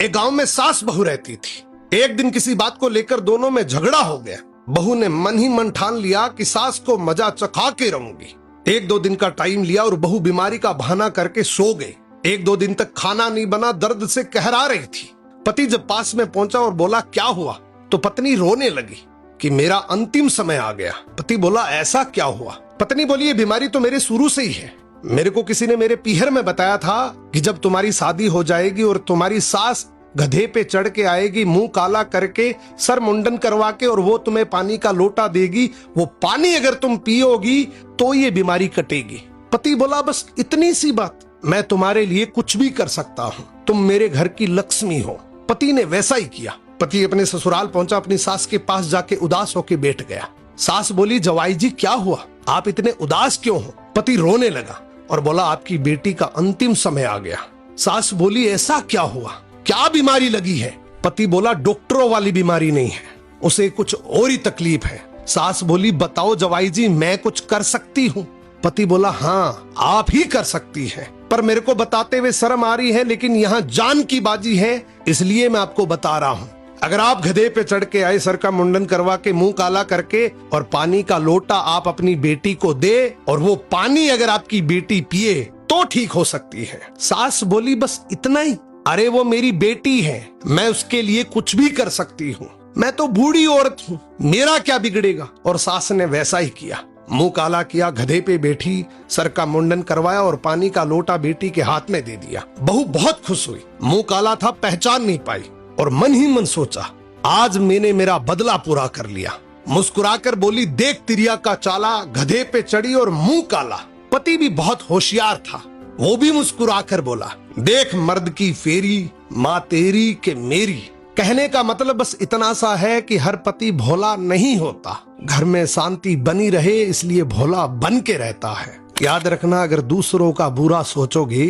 एक गांव में सास बहू रहती थी। एक दिन किसी बात को लेकर दोनों में झगड़ा हो गया। बहू ने मन ही मन ठान लिया कि सास को मजा चखा के रहूंगी। 1-2 दिन का टाइम लिया और बहू बीमारी का बहाना करके सो गई। 1-2 दिन तक खाना नहीं बना, दर्द से कहरा रही थी। पति जब पास में पहुंचा और बोला क्या हुआ, तो पत्नी रोने लगी कि मेरा अंतिम समय आ गया। पति बोला ऐसा क्या हुआ? पत्नी बोली ये बीमारी तो मेरे शुरू से ही है। मेरे को किसी ने मेरे पीहर में बताया था कि जब तुम्हारी शादी हो जाएगी और तुम्हारी सास गधे पे चढ़ के आएगी, मुंह काला करके, सर मुंडन करवा के, और वो तुम्हें पानी का लोटा देगी, वो पानी अगर तुम पियोगी तो ये बीमारी कटेगी। पति बोला बस इतनी सी बात, मैं तुम्हारे लिए कुछ भी कर सकता हूँ, तुम मेरे घर की लक्ष्मी हो। पति ने वैसा ही किया। पति अपने ससुराल पहुंचा, अपनी सास के पास जाके उदास होके बैठ गया। सास बोली जवाई जी क्या हुआ, आप इतने उदास क्यों हो? पति रोने लगा और बोला आपकी बेटी का अंतिम समय आ गया। सास बोली ऐसा क्या हुआ, क्या बीमारी लगी है? पति बोला डॉक्टरों वाली बीमारी नहीं है, उसे कुछ और ही तकलीफ है। सास बोली बताओ जवाई जी, मैं कुछ कर सकती हूँ? पति बोला हाँ आप ही कर सकती हैं, पर मेरे को बताते हुए शर्म आ रही है, लेकिन यहाँ जान की बाजी है इसलिए मैं आपको बता रहा हूँ। अगर आप गधे पे चढ़ के आए, सर का मुंडन करवा के, मुंह काला करके, और पानी का लोटा आप अपनी बेटी को दे, और वो पानी अगर आपकी बेटी पिए तो ठीक हो सकती है। सास बोली बस इतना ही? अरे वो मेरी बेटी है, मैं उसके लिए कुछ भी कर सकती हूँ, मैं तो बूढ़ी औरत हूँ, मेरा क्या बिगड़ेगा? और सास ने वैसा ही किया। मुंह काला किया, गधे पे बैठी, सर का मुंडन करवाया और पानी का लोटा बेटी के हाथ में दे दिया। बहू बहुत खुश हुई। मुंह काला था, पहचान नहीं पाई, और मन ही मन सोचा आज मैंने मेरा बदला पूरा कर लिया। मुस्कुराकर बोली देख तिरिया का चाला, गधे पे चढ़ी और मुंह काला। पति भी बहुत होशियार था, वो भी मुस्कुराकर बोला देख मर्द की फेरी, माँ तेरी के मेरी। कहने का मतलब बस इतना सा है कि हर पति भोला नहीं होता, घर में शांति बनी रहे इसलिए भोला बन के रहता है। याद रखना अगर दूसरों का बुरा सोचोगे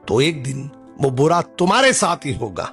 तो एक दिन वो बुरा तुम्हारे साथ ही होगा।